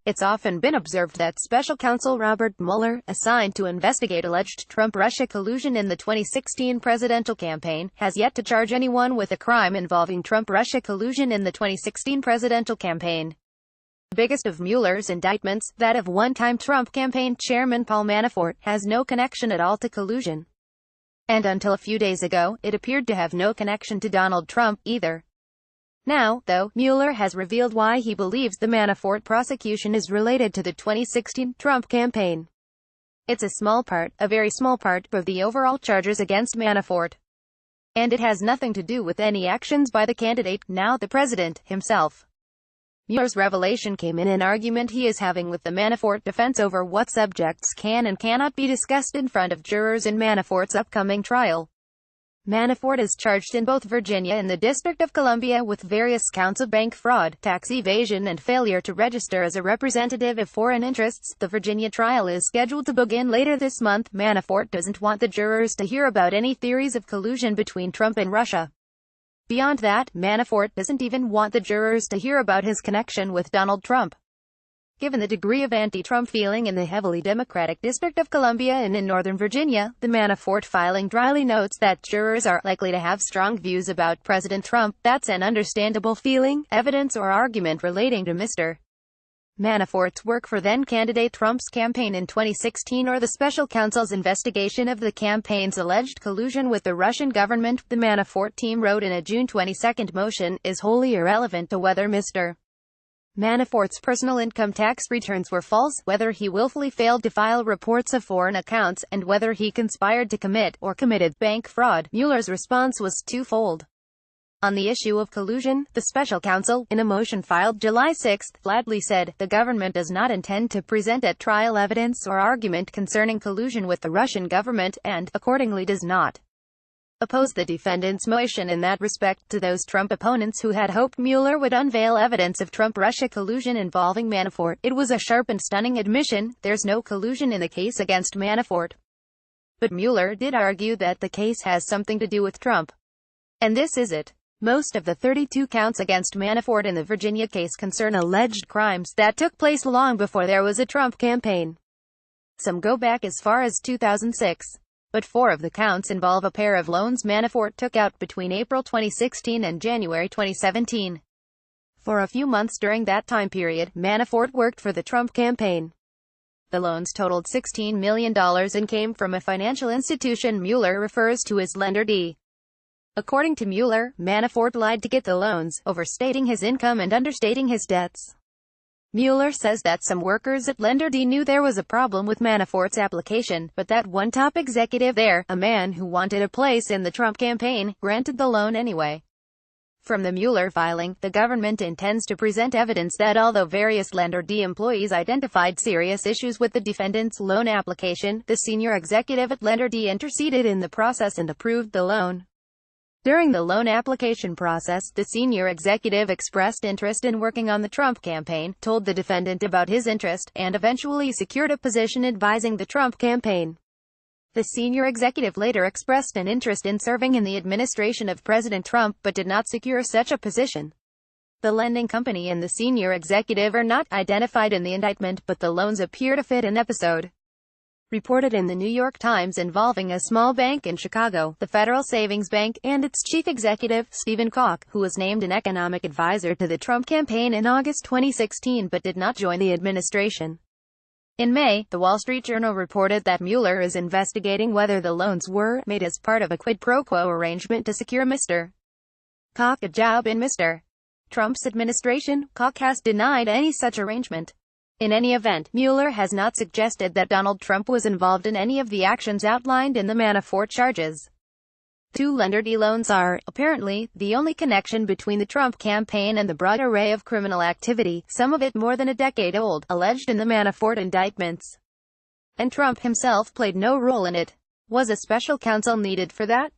It's often been observed that Special Counsel Robert Mueller, assigned to investigate alleged Trump-Russia collusion in the 2016 presidential campaign, has yet to charge anyone with a crime involving Trump-Russia collusion in the 2016 presidential campaign. The biggest of Mueller's indictments, that of one-time Trump campaign chairman Paul Manafort, has no connection at all to collusion. And until a few days ago, it appeared to have no connection to Donald Trump, either. Now, though, Mueller has revealed why he believes the Manafort prosecution is related to the 2016 Trump campaign. It's a very small part, of the overall charges against Manafort. And it has nothing to do with any actions by the candidate, now the president, himself. Mueller's revelation came in an argument he is having with the Manafort defense over what subjects can and cannot be discussed in front of jurors in Manafort's upcoming trial. Manafort is charged in both Virginia and the District of Columbia with various counts of bank fraud, tax evasion and failure to register as a representative of foreign interests. The Virginia trial is scheduled to begin later this month. Manafort doesn't want the jurors to hear about any theories of collusion between Trump and Russia. Beyond that, Manafort doesn't even want the jurors to hear about his connection with Donald Trump. Given the degree of anti-Trump feeling in the heavily Democratic District of Columbia and in Northern Virginia, the Manafort filing dryly notes that jurors are likely to have strong views about President Trump. That's an understandable feeling, evidence or argument relating to Mr. Manafort's work for then-candidate Trump's campaign in 2016 or the special counsel's investigation of the campaign's alleged collusion with the Russian government, the Manafort team wrote in a June 22 motion, is wholly irrelevant to whether Mr. Manafort's personal income tax returns were false, whether he willfully failed to file reports of foreign accounts, and whether he conspired to commit, or committed, bank fraud. Mueller's response was twofold. On the issue of collusion, the special counsel, in a motion filed July 6, flatly said, the government does not intend to present at trial evidence or argument concerning collusion with the Russian government, and, accordingly does not oppose the defendant's motion in that respect. To those Trump opponents who had hoped Mueller would unveil evidence of Trump-Russia collusion involving Manafort, it was a sharp and stunning admission: there's no collusion in the case against Manafort. But Mueller did argue that the case has something to do with Trump. And this is it. Most of the 32 counts against Manafort in the Virginia case concern alleged crimes that took place long before there was a Trump campaign. Some go back as far as 2006. But 4 of the counts involve a pair of loans Manafort took out between April 2016 and January 2017. For a few months during that time period, Manafort worked for the Trump campaign. The loans totaled $16 million and came from a financial institution Mueller refers to as Lender D. According to Mueller, Manafort lied to get the loans, overstating his income and understating his debts. Mueller says that some workers at Lender D knew there was a problem with Manafort's application, but that one top executive there, a man who wanted a place in the Trump campaign, granted the loan anyway. From the Mueller filing, the government intends to present evidence that although various Lender D employees identified serious issues with the defendant's loan application, the senior executive at Lender D interceded in the process and approved the loan. During the loan application process, the senior executive expressed interest in working on the Trump campaign, told the defendant about his interest, and eventually secured a position advising the Trump campaign. The senior executive later expressed an interest in serving in the administration of President Trump but did not secure such a position. The lending company and the senior executive are not identified in the indictment, but the loans appear to fit an episode reported in the New York Times involving a small bank in Chicago, the Federal Savings Bank, and its chief executive, Stephen Koch, who was named an economic advisor to the Trump campaign in August 2016 but did not join the administration. In May, The Wall Street Journal reported that Mueller is investigating whether the loans were made as part of a quid pro quo arrangement to secure Mr. Koch a job in Mr. Trump's administration. Koch has denied any such arrangement. In any event, Mueller has not suggested that Donald Trump was involved in any of the actions outlined in the Manafort charges. 2 Lender D loans are, apparently, the only connection between the Trump campaign and the broad array of criminal activity, some of it more than a decade old, alleged in the Manafort indictments. And Trump himself played no role in it. Was a special counsel needed for that?